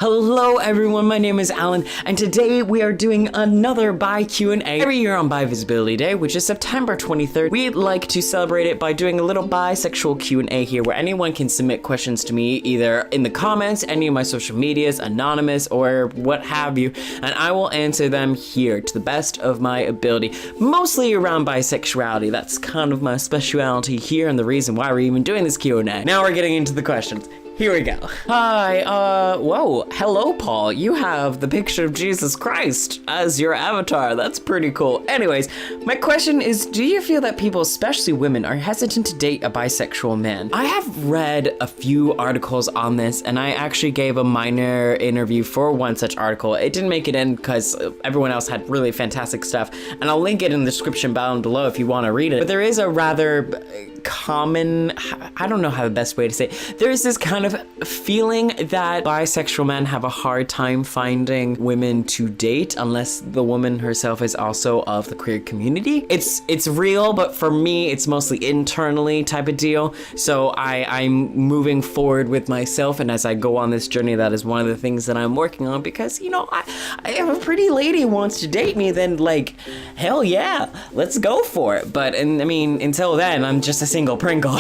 Hello everyone, my name is Alan, and today we are doing another Bi Q+A. Every year on Bi Visibility Day, which is September 23rd, we'd like to celebrate it by doing a little bisexual Q&A here, where anyone can submit questions to me, either in the comments, any of my social medias, anonymous, or what have you, and I will answer them here to the best of my ability, mostly around bisexuality. That's kind of my specialty here and the reason why we're even doing this Q&A. Now we're getting into the questions. Here we go. Hi, whoa, hello, Paul. You have the picture of Jesus Christ as your avatar. That's pretty cool. Anyways, my question is, do you feel that people, especially women, are hesitant to date a bisexual man? I have read a few articles on this, and I actually gave a minor interview for one such article. It didn't make it in because everyone else had really fantastic stuff, and I'll link it in the description down below if you want to read it. But there is a rather common, I don't know how the best way to say it. There is this kind of feeling that bisexual men have a hard time finding women to date unless the woman herself is also of the queer community. It's real, but for me, it's mostly internally type of deal. So I'm moving forward with myself, and as I go on this journey, that is one of the things that I'm working on, because, you know, if a pretty lady wants to date me, then like, hell yeah, let's go for it. But, and I mean, until then, I'm just a single Pringle.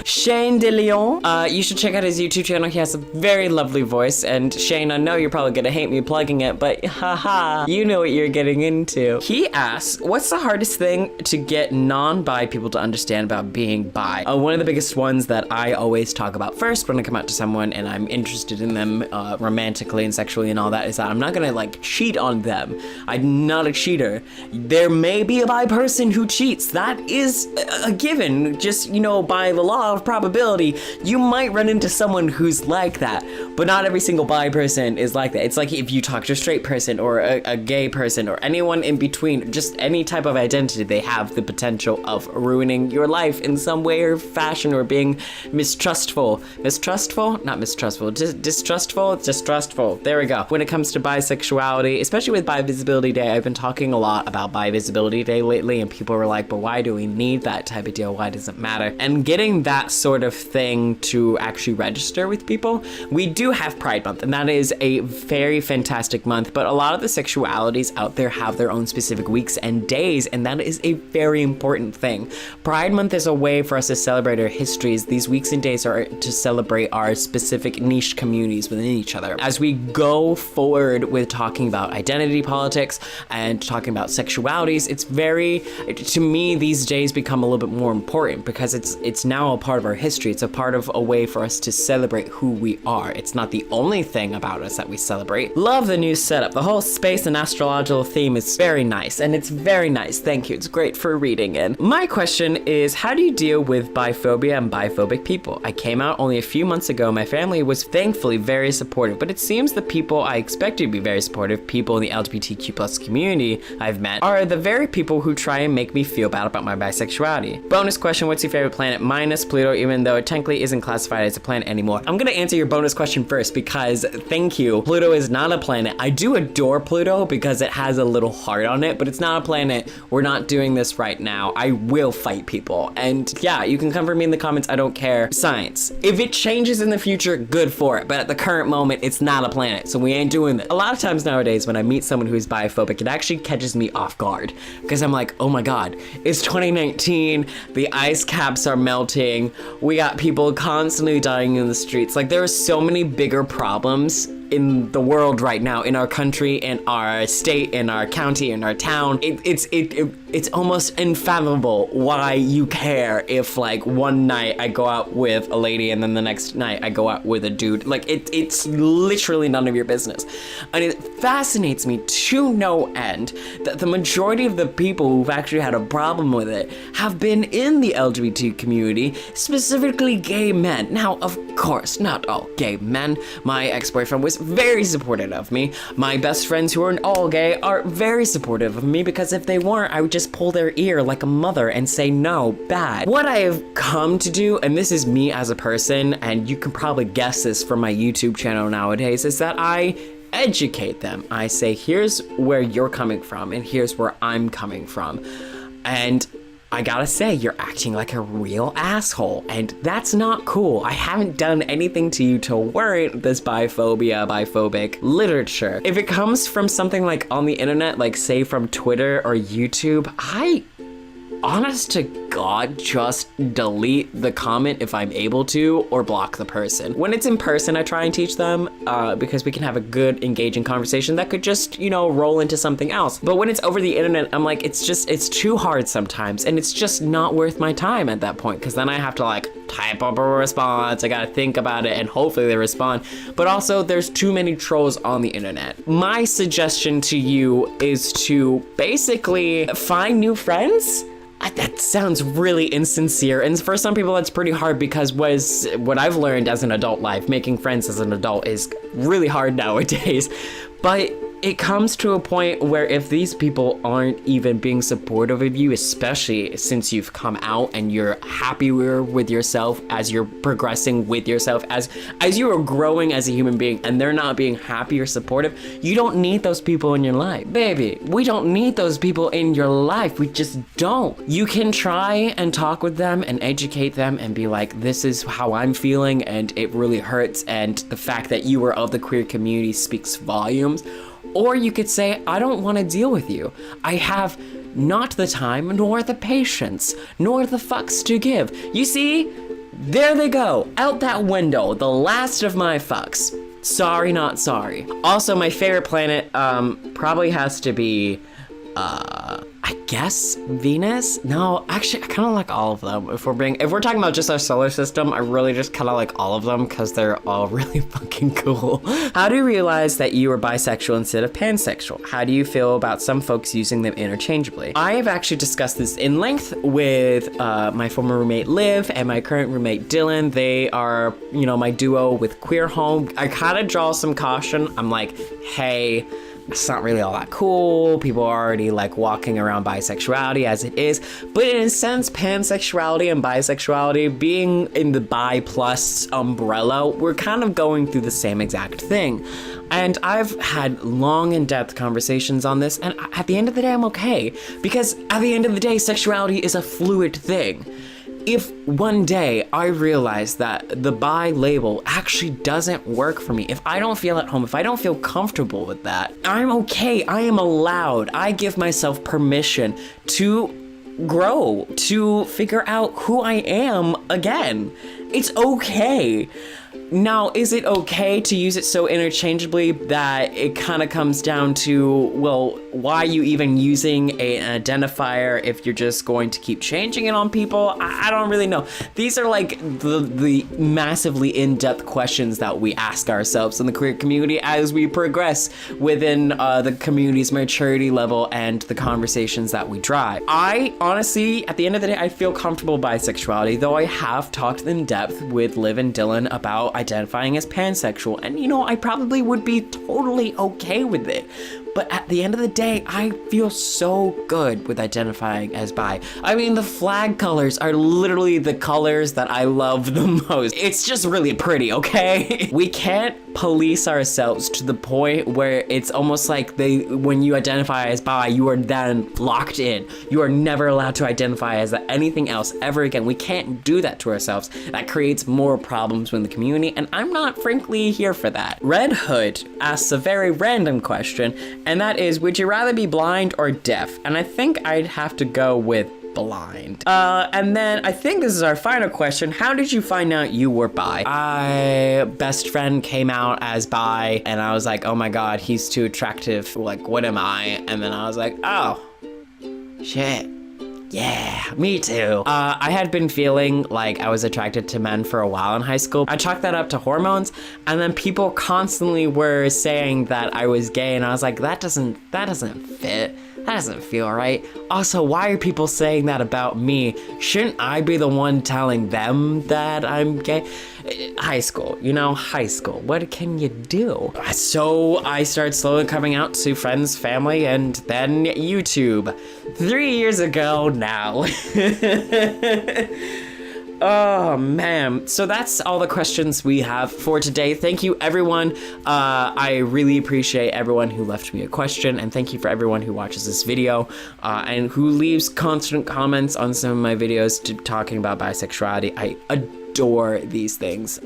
Shane de Leon, you should check out his YouTube channel. He has a very lovely voice, and Shane, I know you're probably gonna hate me plugging it, but haha, you know what you're getting into. He asks, what's the hardest thing to get non-bi people to understand about being bi? One of the biggest ones that I always talk about first when I come out to someone and I'm interested in them romantically and sexually and all that is that I'm not gonna like cheat on them. I'm not a cheater. There may be a bi person who cheats. That is a given. Just, you know, by the law of probability, you might run into someone who's like that, but not every single bi person is like that. It's like if you talk to a straight person or a gay person or anyone in between, just any type of identity, they have the potential of ruining your life in some way or fashion, or being mistrustful. Mistrustful? Not mistrustful. Distrustful? Distrustful. There we go. When it comes to bisexuality, especially with Bi Visibility Day, I've been talking a lot about Bi Visibility Day lately, and people were like, but why do we need that type of deal? Why does it matter? And getting that sort of thing to actually register with people, we do have Pride Month, and that is a very fantastic month, but a lot of the sexualities out there have their own specific weeks and days, and that is a very important thing. Pride Month is a way for us to celebrate our histories. These weeks and days are to celebrate our specific niche communities within each other. As we go forward with talking about identity politics and talking about sexualities, it's very, to me, these days become a little bit more important because it's now a part of our history. It's a part of a way for us to celebrate who we are. It's not the only thing about us that we celebrate. Love the new setup. The whole space and astrological theme is very nice, and it's very nice. Thank you. It's great for reading in. My question is, how do you deal with biphobia and biphobic people? I came out only a few months ago. My family was thankfully very supportive, but it seems the people I expected to be very supportive, people in the LGBTQ+ community I've met, are the very people who try and make me feel bad about my bisexuality. Bonus question, what's your favorite planet minus Pluto, even though it technically isn't classified as a planet anymore? I'm gonna answer your bonus question first because, thank you, Pluto is not a planet. I do adore Pluto because it has a little heart on it, but it's not a planet. We're not doing this right now. I will fight people, and yeah, you can come for me in the comments, I don't care. Science. If it changes in the future, good for it, but at the current moment, it's not a planet, so we ain't doing this. A lot of times nowadays, when I meet someone who's biphobic, it actually catches me off guard, because I'm like, oh my god, it's 2019, the ice caps are melting, we got people constantly dying in the streets. Like, there are so many bigger problems in the world right now, in our country, in our state, in our county, in our town. It's almost unfathomable why you care if like one night I go out with a lady and then the next night I go out with a dude. Like it's literally none of your business. And it fascinates me to no end that the majority of the people who've actually had a problem with it have been in the LGBT community, specifically gay men. Now, of course, not all gay men. My ex-boyfriend was very supportive of me. My best friends who are all gay are very supportive of me, because if they weren't, I would just pull their ear like a mother and say no, bad. What I have come to do, and this is me as a person, and you can probably guess this from my YouTube channel nowadays, is that I educate them. I say, here's where you're coming from, and here's where I'm coming from. And I gotta say, you're acting like a real asshole, and that's not cool. I haven't done anything to you to warrant this biphobia, biphobic literature. If it comes from something like on the internet, like say from Twitter or YouTube, honest to God, just delete the comment if I'm able to, or block the person. When it's in person, I try and teach them because we can have a good, engaging conversation that could just, you know, roll into something else. But when it's over the internet, I'm like, it's too hard sometimes, and it's just not worth my time at that point, because then I have to like type up a response, I gotta think about it, and hopefully they respond. But also, there's too many trolls on the internet. My suggestion to you is to basically find new friends. That sounds really insincere, and for some people that's pretty hard, because what I've learned as an adult life, making friends as an adult is really hard nowadays. But it comes to a point where if these people aren't even being supportive of you, especially since you've come out and you're happier with yourself as you're progressing with yourself, as you are growing as a human being, and they're not being happy or supportive, you don't need those people in your life. Baby, we don't need those people in your life. We just don't. You can try and talk with them and educate them and be like, this is how I'm feeling and it really hurts, and the fact that you are of the queer community speaks volumes. Or you could say, I don't want to deal with you. I have not the time, nor the patience, nor the fucks to give. You see, there they go, out that window, the last of my fucks. Sorry, not sorry. Also, my favorite planet probably has to be, I guess Venus? No, actually, I kind of like all of them. If we're talking about just our solar system, I really just kind of like all of them because they're all really fucking cool. How do you realize that you are bisexual instead of pansexual? How do you feel about some folks using them interchangeably? I have actually discussed this in length with my former roommate Liv and my current roommate Dylan. They are, you know, my duo with Queer Home. I kind of draw some caution. I'm like, hey, it's not really all that cool. People are already like walking around bisexuality as it is. But in a sense, pansexuality and bisexuality, being in the bi plus umbrella, we're kind of going through the same exact thing. And I've had long in-depth conversations on this, and at the end of the day, I'm okay. Because at the end of the day, sexuality is a fluid thing. If one day I realize that the bi label actually doesn't work for me, if I don't feel at home, if I don't feel comfortable with that, I'm okay. I am allowed. I give myself permission to grow, to figure out who I am again. It's okay. Now, is it okay to use it so interchangeably that it kind of comes down to, well, why are you even using an identifier if you're just going to keep changing it on people? I don't really know. These are like the massively in-depth questions that we ask ourselves in the queer community as we progress within the community's maturity level and the conversations that we drive. I honestly, at the end of the day, I feel comfortable bisexuality, though I have talked in depth with Liv and Dylan about identifying as pansexual, and you know, I probably would be totally okay with it. But at the end of the day, I feel so good with identifying as bi. I mean, the flag colors are literally the colors that I love the most. It's just really pretty, okay? We can't police ourselves to the point where it's almost like when you identify as bi, you are then locked in. You are never allowed to identify as anything else ever again. We can't do that to ourselves. That creates more problems within the community, and I'm not frankly here for that. Red Hood asks a very random question, and that is, would you rather be blind or deaf? And I think I'd have to go with blind. And then I think this is our final question. How did you find out you were bi? My best friend came out as bi, and I was like, oh my God, he's too attractive. Like, what am I? And then I was like, oh, shit. Yeah, me too. I had been feeling like I was attracted to men for a while in high school. I chalked that up to hormones, and then people constantly were saying that I was gay, and I was like, that doesn't fit. That doesn't feel right. Also, why are people saying that about me? Shouldn't I be the one telling them that I'm gay? High school, you know, high school. What can you do? So I started slowly coming out to friends, family, and then YouTube. 3 years ago now. Oh man, so that's all the questions we have for today. Thank you everyone. I really appreciate everyone who left me a question, and thank you for everyone who watches this video and who leaves constant comments on some of my videos talking about bisexuality. I adore these things.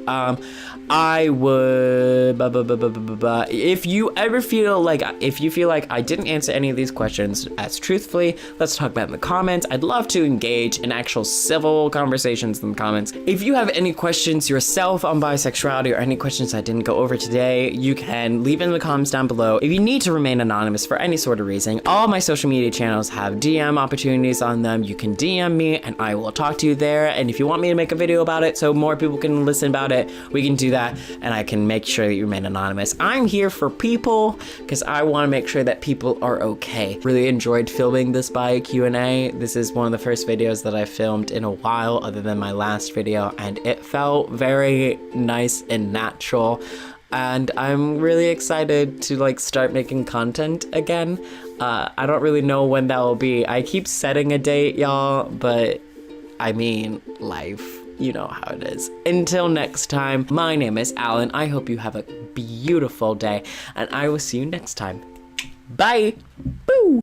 I would, if you ever feel like, I didn't answer any of these questions as truthfully, let's talk about it in the comments. I'd love to engage in actual civil conversations in the comments. If you have any questions yourself on bisexuality or any questions I didn't go over today, you can leave in the comments down below. If you need to remain anonymous for any sort of reason, all my social media channels have DM opportunities on them. You can DM me and I will talk to you there. And if you want me to make a video about it so more people can listen about it, we can do that, and I can make sure that you remain anonymous. I'm here for people because I want to make sure that people are okay. Really enjoyed filming this Bi Q&A. This is one of the first videos that I filmed in a while other than my last video, and it felt very nice and natural. And I'm really excited to like start making content again. I don't really know when that will be. I keep setting a date, y'all, but I mean, life. You know how it is. Until next time, my name is Alan. I hope you have a beautiful day, and I will see you next time. Bye. Boo.